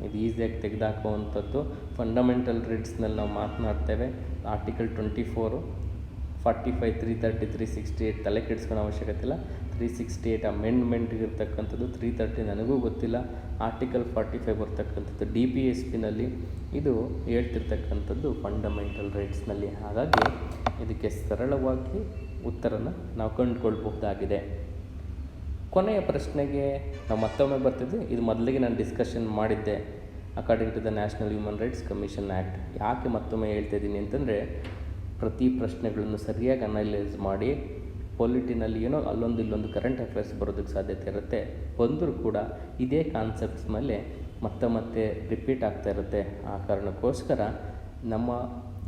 ಇದು ಈಸಿಯಾಗಿ ತೆಗೆದುಹಾಕುವಂಥದ್ದು. ಫಂಡಮೆಂಟಲ್ ರೈಟ್ಸ್ನಲ್ಲಿ ನಾವು ಮಾತನಾಡ್ತೇವೆ. ಆರ್ಟಿಕಲ್ 24, 45, 330, 368 ತಲೆ ಕೆಡಿಸ್ಕೊಳ್ಳೋ ಅವಶ್ಯಕತೆ ಇಲ್ಲ. 368 ಅಮೆಂಡ್ಮೆಂಟ್ಗೆ ಇರ್ತಕ್ಕಂಥದ್ದು. 330 ನನಗೂ ಗೊತ್ತಿಲ್ಲ. ಆರ್ಟಿಕಲ್ 45 ಬರ್ತಕ್ಕಂಥದ್ದು DPSPನಲ್ಲಿ. ಇದು ಹೇಳ್ತಿರ್ತಕ್ಕಂಥದ್ದು ಫಂಡಮೆಂಟಲ್ ರೈಟ್ಸ್ನಲ್ಲಿ. ಹಾಗಾಗಿ ಇದಕ್ಕೆ ಸರಳವಾಗಿ ಉತ್ತರನ ನಾವು ಕಂಡುಕೊಳ್ಬಹುದಾಗಿದೆ. ಕೊನೆಯ ಪ್ರಶ್ನೆಗೆ ನಾವು ಮತ್ತೊಮ್ಮೆ ಬರ್ತಿದ್ವಿ. ಇದು ಮೊದಲಿಗೆ ನಾನು ಡಿಸ್ಕಷನ್ ಮಾಡಿದ್ದೆ. According to the national human rights commission act. ಯಾಕೆ ಮತ್ತೊಮ್ಮೆ ಹೇಳ್ತಾಯಿದ್ದೀನಿ ಅಂತಂದರೆ, ಪ್ರತಿ ಪ್ರಶ್ನೆಗಳನ್ನು ಸರಿಯಾಗಿ ಅನಲೈಸ್ ಮಾಡಿ ಪೊಲಿಟಿನಲ್ಲಿ ಏನೋ ಅಲ್ಲೊಂದು ಇಲ್ಲೊಂದು ಕರೆಂಟ್ ಅಫೇರ್ಸ್ ಬರೋದಕ್ಕೆ ಸಾಧ್ಯತೆ ಇರುತ್ತೆ. ಬಂದರೂ ಕೂಡ ಇದೇ ಕಾನ್ಸೆಪ್ಟ್ಸ್ ಮೇಲೆ ಮತ್ತೆ ರಿಪೀಟ್ ಆಗ್ತಾ ಇರುತ್ತೆ. ಆ ಕಾರಣಕ್ಕೋಸ್ಕರ ನಮ್ಮ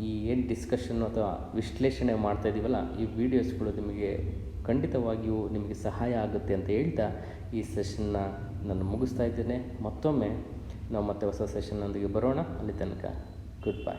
ಈ ಏನು ಡಿಸ್ಕಷನ್ ಅಥವಾ ವಿಶ್ಲೇಷಣೆ ಮಾಡ್ತಾಯಿದ್ದೀವಲ್ಲ, ಈ ವಿಡಿಯೋಸ್ಗಳು ನಿಮಗೆ ಖಂಡಿತವಾಗಿಯೂ ನಿಮಗೆ ಸಹಾಯ ಆಗುತ್ತೆ ಅಂತ ಹೇಳ್ತಾ ಈ ಸೆಷನ್ನ ನಾನು ಮುಗಿಸ್ತಾ ಇದ್ದೇನೆ. ಮತ್ತೊಮ್ಮೆ ನಾವು ಮತ್ತೆ ಹೊಸ ಸೆಷನ್ನೊಂದಿಗೆ ಬರೋಣ. ಅಲ್ಲಿ ತನಕ ಗುಡ್ ಬೈ.